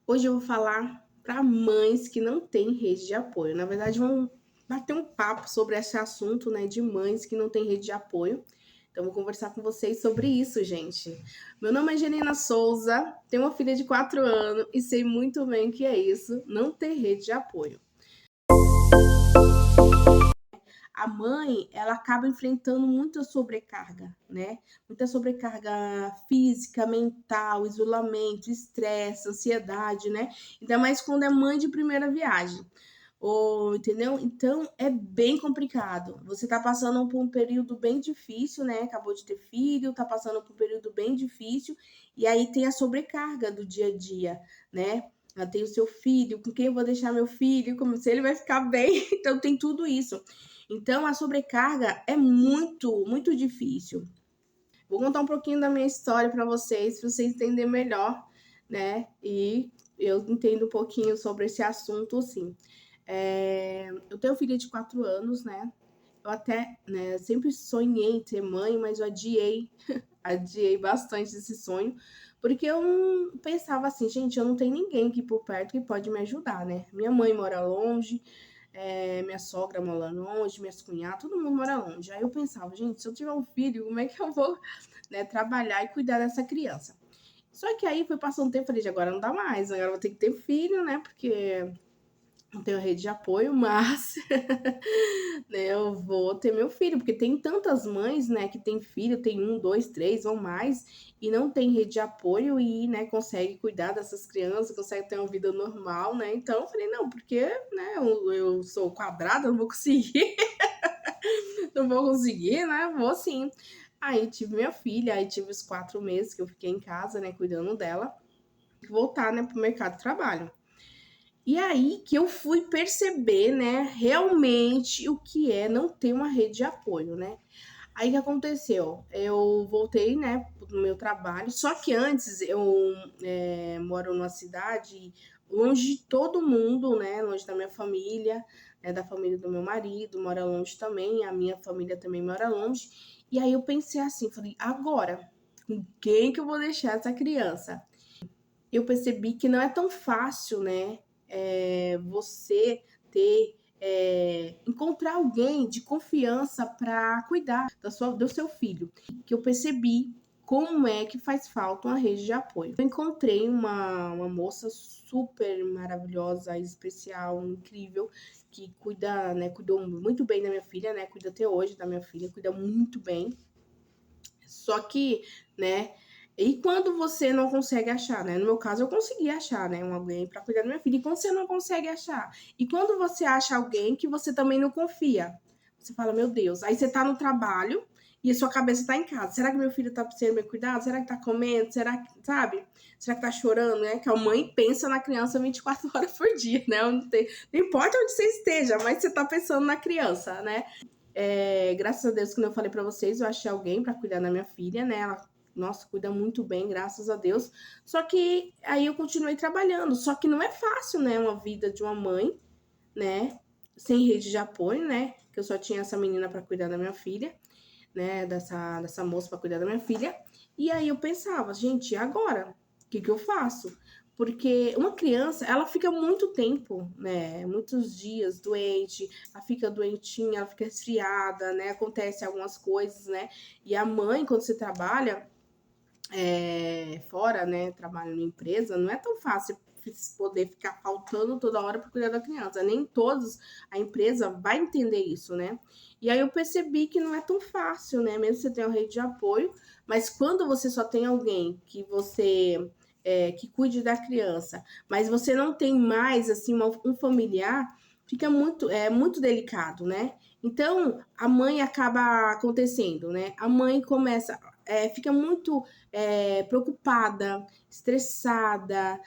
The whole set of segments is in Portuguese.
Hoje eu vou falar para mães que não têm rede de apoio. Na verdade, vamos bater um papo sobre esse assunto, né, de mães que não têm rede de apoio. Então, vou conversar com vocês sobre isso, gente. Meu nome é Janina Souza, tenho uma filha de 4 anos e sei muito bem o que é isso, não ter rede de apoio. A mãe, ela acaba enfrentando muita sobrecarga, né? Muita sobrecarga física, mental, isolamento, estresse, ansiedade, né? Ainda mais quando é mãe de primeira viagem. Ou, entendeu? Então é bem complicado. Você tá passando por um período bem difícil, né? Acabou de ter filho, tá passando por um período bem difícil, e aí tem a sobrecarga do dia a dia, né? Tem o seu filho, com quem eu vou deixar meu filho, como se ele vai ficar bem. Então tem tudo isso. Então a sobrecarga é muito difícil. Vou contar um pouquinho da minha história para vocês entenderem melhor, né? E eu entendo um pouquinho sobre esse assunto, sim. Eu tenho filha de 4 anos, né? Eu até, né, sempre sonhei em ter mãe, mas eu adiei bastante esse sonho, porque eu pensava assim, gente, eu não tenho ninguém aqui por perto que pode me ajudar, né? Minha mãe mora longe, minha sogra mora longe, minhas cunhadas, todo mundo mora longe. Aí eu pensava, gente, se eu tiver um filho, como é que eu vou, né, trabalhar e cuidar dessa criança? Só que aí foi passando o tempo, falei, agora não dá mais, agora eu vou ter que ter filho, né? Porque não tenho rede de apoio, mas né, eu vou ter meu filho, porque tem tantas mães, né, que tem filho, tem um, dois, três ou mais, e não tem rede de apoio e, né, consegue cuidar dessas crianças, consegue ter uma vida normal, né? Então eu falei, não, porque, né, eu sou quadrada, não vou conseguir, não vou conseguir, né? Vou sim. Aí tive minha filha, aí tive os 4 meses que eu fiquei em casa, né, cuidando dela, voltar, né, pro mercado de trabalho. E aí que eu fui perceber, né, realmente o que é não ter uma rede de apoio, né? Aí o que aconteceu? Eu voltei, né, pro meu trabalho, só que antes eu moro numa cidade longe de todo mundo, né, longe da minha família, né, da família do meu marido, mora longe também, a minha família também mora longe. E aí eu pensei assim, falei, agora, com quem que eu vou deixar essa criança? Eu percebi que não é tão fácil, né? Você ter encontrar alguém de confiança para cuidar do seu filho. Que eu percebi como é que faz falta uma rede de apoio. Eu encontrei uma moça super maravilhosa, especial, incrível, que cuida, né, cuidou muito bem da minha filha, né? Cuida até hoje da minha filha, cuida muito bem. Só que, né, e quando você não consegue achar, né? No meu caso, eu consegui achar, né? Alguém para cuidar da minha filha. E quando você não consegue achar? E quando você acha alguém que você também não confia? Você fala, meu Deus. Aí você tá no trabalho e a sua cabeça tá em casa. Será que meu filho tá sendo bem cuidado? Será que tá comendo? Será que, sabe? Será que tá chorando, né? Que a mãe pensa na criança 24 horas por dia, né? Não importa onde você esteja, mas você tá pensando na criança, né? Graças a Deus, como eu falei para vocês, eu achei alguém para cuidar da minha filha, né? Ela, nossa, cuida muito bem, graças a Deus. Só que aí eu continuei trabalhando. Só que não é fácil, né? Uma vida de uma mãe, né? Sem rede de apoio, né? Que eu só tinha essa menina para cuidar da minha filha, né? Dessa moça para cuidar da minha filha. E aí eu pensava, gente, e agora? O que eu faço? Porque uma criança, ela fica muito tempo, né? Muitos dias doente, ela fica doentinha, ela fica resfriada, né? Acontece algumas coisas, né? E a mãe, quando você trabalha fora, né? Trabalha numa empresa, não é tão fácil poder ficar faltando toda hora para cuidar da criança. Nem todos a empresa vai entender isso, né? E aí eu percebi que não é tão fácil, né? Mesmo você tem uma rede de apoio, mas quando você só tem alguém que você que cuide da criança, mas você não tem mais assim um familiar, fica muito delicado, né? Então a mãe acaba acontecendo, né? A mãe começa fica muito preocupada, estressada,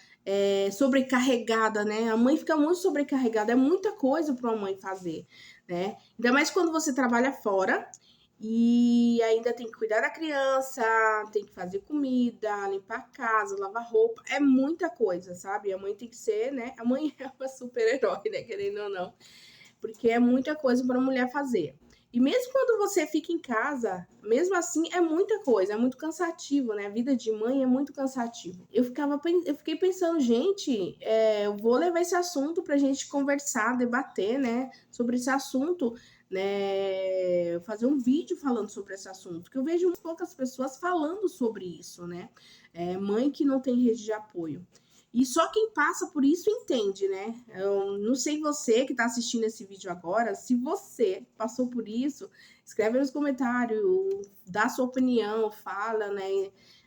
sobrecarregada, né? A mãe fica muito sobrecarregada, é muita coisa para uma mãe fazer, né? Ainda mais quando você trabalha fora e ainda tem que cuidar da criança, tem que fazer comida, limpar a casa, lavar roupa, é muita coisa, sabe? A mãe tem que ser, né? A mãe é uma super-herói, né? Querendo ou não, porque é muita coisa para a mulher fazer. E mesmo quando você fica em casa, mesmo assim é muita coisa, é muito cansativo, né? A vida de mãe é muito cansativo. Eu fiquei pensando, gente, eu vou levar esse assunto pra gente conversar, debater, né, sobre esse assunto, né, fazer um vídeo falando sobre esse assunto, que eu vejo poucas pessoas falando sobre isso, né? Mãe que não tem rede de apoio. E só quem passa por isso entende, né? Eu não sei você que está assistindo esse vídeo agora, se você passou por isso, escreve nos comentários, dá sua opinião, fala,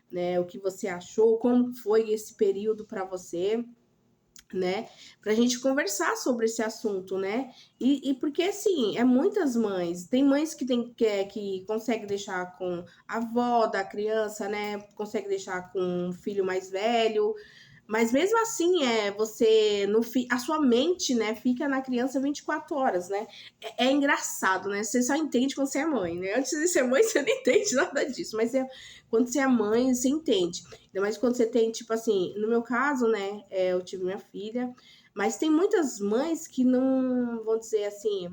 né, o que você achou, como foi esse período para você, né? Pra gente conversar sobre esse assunto, né? E porque assim, muitas mães, tem mães que consegue deixar com a avó da criança, né? Consegue deixar com um filho mais velho, mas mesmo assim, você no a sua mente, né, fica na criança 24 horas, né? É engraçado, né? Você só entende quando você é mãe, né? Antes de ser mãe, você não entende nada disso, mas quando você é mãe, você entende. Ainda mais quando você tem, tipo assim, no meu caso, né, eu tive minha filha, mas tem muitas mães que não, vão dizer assim,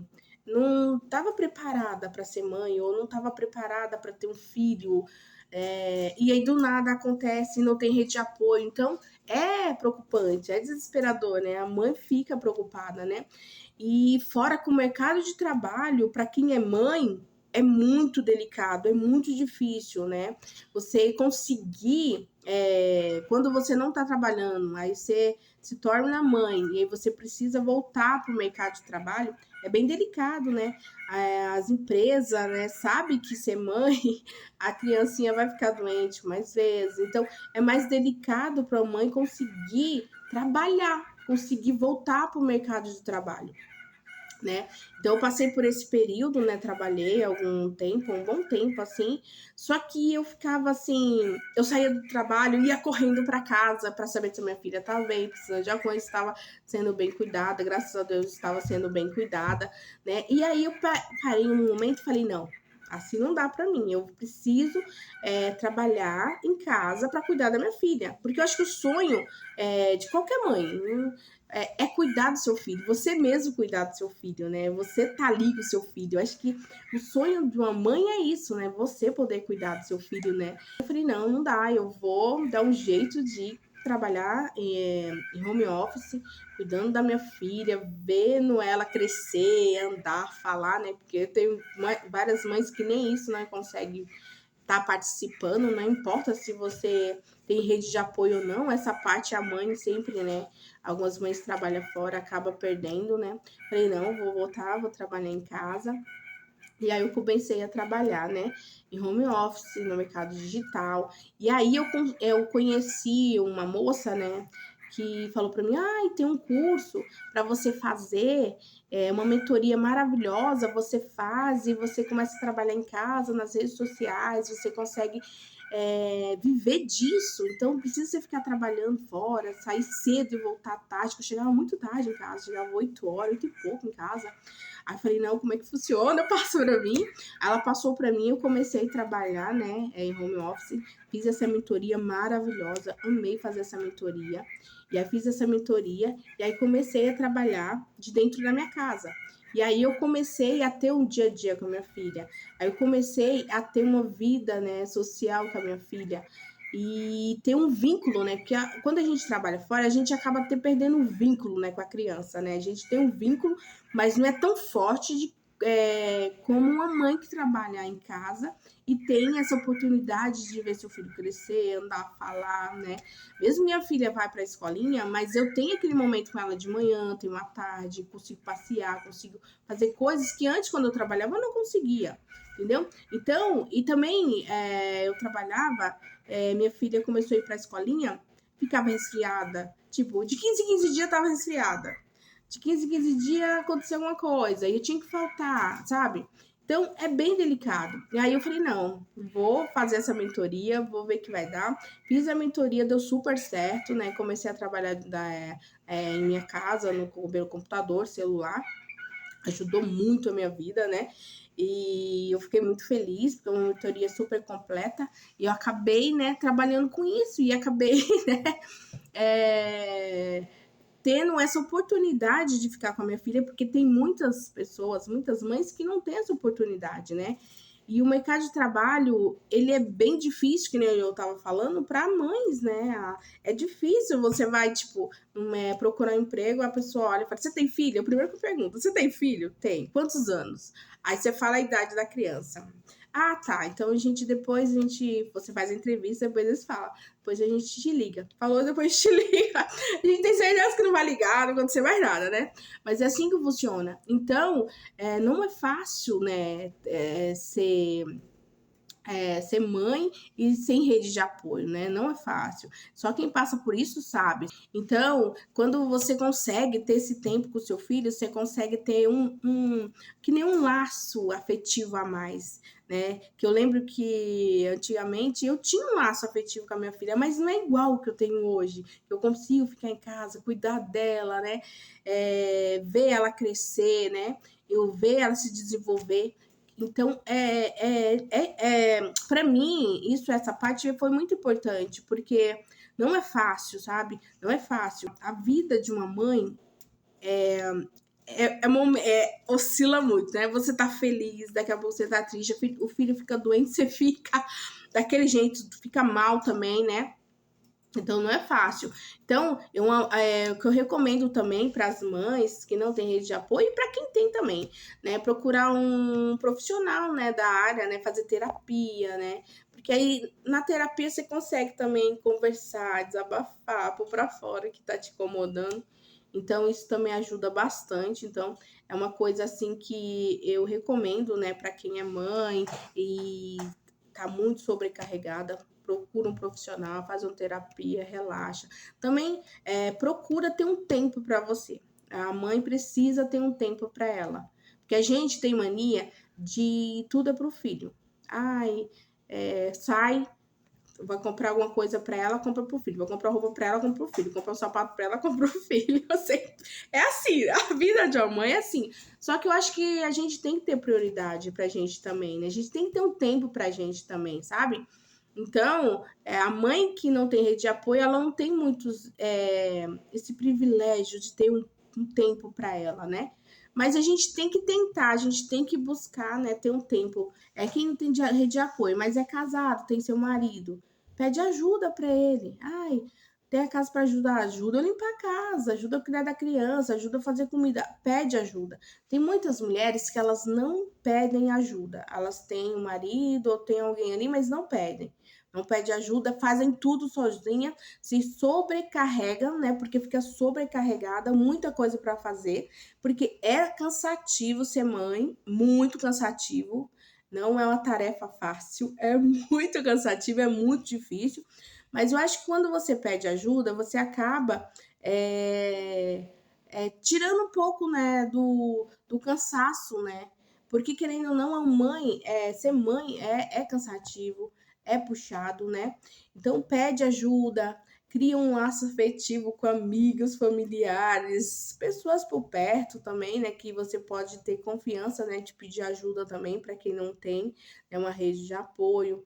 não estava preparada para ser mãe ou não estava preparada para ter um filho, e aí do nada acontece, não tem rede de apoio, então é preocupante, é desesperador, né? A mãe fica preocupada, né? E fora que o mercado de trabalho, para quem é mãe, é muito delicado, é muito difícil, né? Você conseguir, quando você não está trabalhando, aí você se torna mãe e aí você precisa voltar para o mercado de trabalho, é bem delicado, né? As empresas, né, sabem que ser mãe, a criancinha vai ficar doente mais vezes, então é mais delicado para a mãe conseguir trabalhar, conseguir voltar para o mercado de trabalho, né? Então eu passei por esse período, né? Trabalhei algum tempo, um bom tempo assim. Só que eu ficava assim, eu saía do trabalho, ia correndo para casa para saber se a minha filha estava bem, precisando de alguma coisa, estava sendo bem cuidada, graças a Deus estava sendo bem cuidada, né? E aí eu parei um momento e falei, não, assim não dá para mim. Eu preciso trabalhar em casa para cuidar da minha filha, porque eu acho que o sonho de qualquer mãe cuidar do seu filho, você mesmo cuidar do seu filho, né? Você tá ali com o seu filho. Eu acho que o sonho de uma mãe é isso, né? Você poder cuidar do seu filho, né? Eu falei, não, não dá, eu vou dar um jeito de trabalhar em home office, cuidando da minha filha, vendo ela crescer, andar, falar, né? Porque eu tenho várias mães que nem isso, né, conseguem estar participando, não importa se você tem rede de apoio ou não, essa parte a mãe sempre, né? Algumas mães trabalham fora, acaba perdendo, né? Falei, não, vou voltar, vou trabalhar em casa. E aí eu comecei a trabalhar, né, em home office, no mercado digital. E aí eu conheci uma moça, né, que falou para mim, tem um curso para você fazer, uma mentoria maravilhosa, você faz e você começa a trabalhar em casa, nas redes sociais, você consegue viver disso. Então, não precisa você ficar trabalhando fora, sair cedo e voltar tarde, que eu chegava muito tarde em casa, chegava 8 horas, 8 e pouco em casa. Aí eu falei, não, como é que funciona? Passou pra mim. Ela passou pra mim, eu comecei a trabalhar, né, em home office. Fiz essa mentoria maravilhosa, amei fazer essa mentoria. E aí fiz essa mentoria e aí comecei a trabalhar de dentro da minha casa. E aí eu comecei a ter um dia a dia com a minha filha. Aí eu comecei a ter uma vida, né, social com a minha filha. E ter um vínculo, né? Porque quando a gente trabalha fora, a gente acaba perdendo um vínculo, né, com a criança, né? A gente tem um vínculo, mas não é tão forte como uma mãe que trabalha em casa e tem essa oportunidade de ver seu filho crescer, andar, falar, né? Mesmo minha filha vai para a escolinha, mas eu tenho aquele momento com ela de manhã, tenho uma tarde, consigo passear, consigo fazer coisas que antes, quando eu trabalhava, eu não conseguia, entendeu? Então, e também eu trabalhava, minha filha começou a ir para a escolinha, ficava resfriada, tipo, de 15 em 15 dias tava resfriada. De 15 em 15 dias aconteceu alguma coisa e eu tinha que faltar, sabe? Então é bem delicado. E aí eu falei: não, vou fazer essa mentoria, vou ver o que vai dar. Fiz a mentoria, deu super certo, né? Comecei a trabalhar em minha casa, pelo computador, celular. Ajudou muito a minha vida, né? E eu fiquei muito feliz, porque é uma mentoria super completa. E eu acabei, né, trabalhando com isso. E acabei, né? tendo essa oportunidade de ficar com a minha filha, porque tem muitas pessoas, muitas mães que não têm essa oportunidade, né? E o mercado de trabalho, ele é bem difícil, que nem eu tava falando, para mães, né? É difícil, você vai, tipo, procurar um emprego, a pessoa olha e fala, você tem filho? O primeiro que eu pergunto, você tem filho? Tem. Quantos anos? Aí você fala a idade da criança. Ah, tá. Então você faz a entrevista, depois eles falam. Depois a gente te liga. Falou, depois te liga. A gente tem certeza que não vai ligar, não acontecer mais nada, né? Mas é assim que funciona. Então, não é fácil, né, ser mãe e sem rede de apoio, né? Não é fácil. Só quem passa por isso sabe. Então, quando você consegue ter esse tempo com o seu filho, você consegue ter que nem um laço afetivo a mais, né? Que eu lembro que antigamente eu tinha um laço afetivo com a minha filha, mas não é igual o que eu tenho hoje. Eu consigo ficar em casa, cuidar dela, né? Ver ela crescer, né? Eu ver ela se desenvolver. Então, para mim, essa parte foi muito importante, porque não é fácil, sabe? Não é fácil. A vida de uma mãe oscila muito, né? Você tá feliz, daqui a pouco você tá triste, o filho fica doente, você fica daquele jeito, fica mal também, né? Então não é fácil. Então, o que eu recomendo também para as mães que não têm rede de apoio e para quem tem também, né? Procurar um profissional, né, da área, né? Fazer terapia, né? Porque aí na terapia você consegue também conversar, desabafar, pôr para fora que tá te incomodando. Então, isso também ajuda bastante. Então, é uma coisa assim que eu recomendo, né, para quem é mãe e tá muito sobrecarregada, procura um profissional, faz uma terapia, relaxa. Também procura ter um tempo para você. A mãe precisa ter um tempo para ela. Porque a gente tem mania de tudo é pro filho. Ai, sai, vai comprar alguma coisa para ela, compra pro filho. Vai comprar roupa para ela, compra pro filho. Comprar um sapato para ela, compra pro filho. É assim, a vida de uma mãe é assim. Só que eu acho que a gente tem que ter prioridade pra gente também, né? A gente tem que ter um tempo pra gente também, sabe? Então, a mãe que não tem rede de apoio, ela não tem esse privilégio de ter um tempo para ela, né? Mas a gente tem que tentar, a gente tem que buscar, né, ter um tempo. Quem não tem rede de apoio, mas é casado, tem seu marido, pede ajuda para ele. Ai, tem a casa para ajudar, ajuda a limpar a casa, ajuda a cuidar da criança, ajuda a fazer comida, pede ajuda. Tem muitas mulheres que elas não pedem ajuda, elas têm um marido ou tem alguém ali, mas não pedem. Não pede ajuda, fazem tudo sozinha, se sobrecarregam, né? Porque fica sobrecarregada, muita coisa para fazer, porque é cansativo ser mãe, muito cansativo. Não é uma tarefa fácil, é muito cansativo, é muito difícil. Mas eu acho que quando você pede ajuda, você acaba tirando um pouco, né, do cansaço, né? Porque, querendo ou não, ser mãe é cansativo, é puxado, né? Então, pede ajuda, cria um laço afetivo com amigos, familiares, pessoas por perto também, né? Que você pode ter confiança, né? De pedir ajuda também para quem não tem, uma rede de apoio.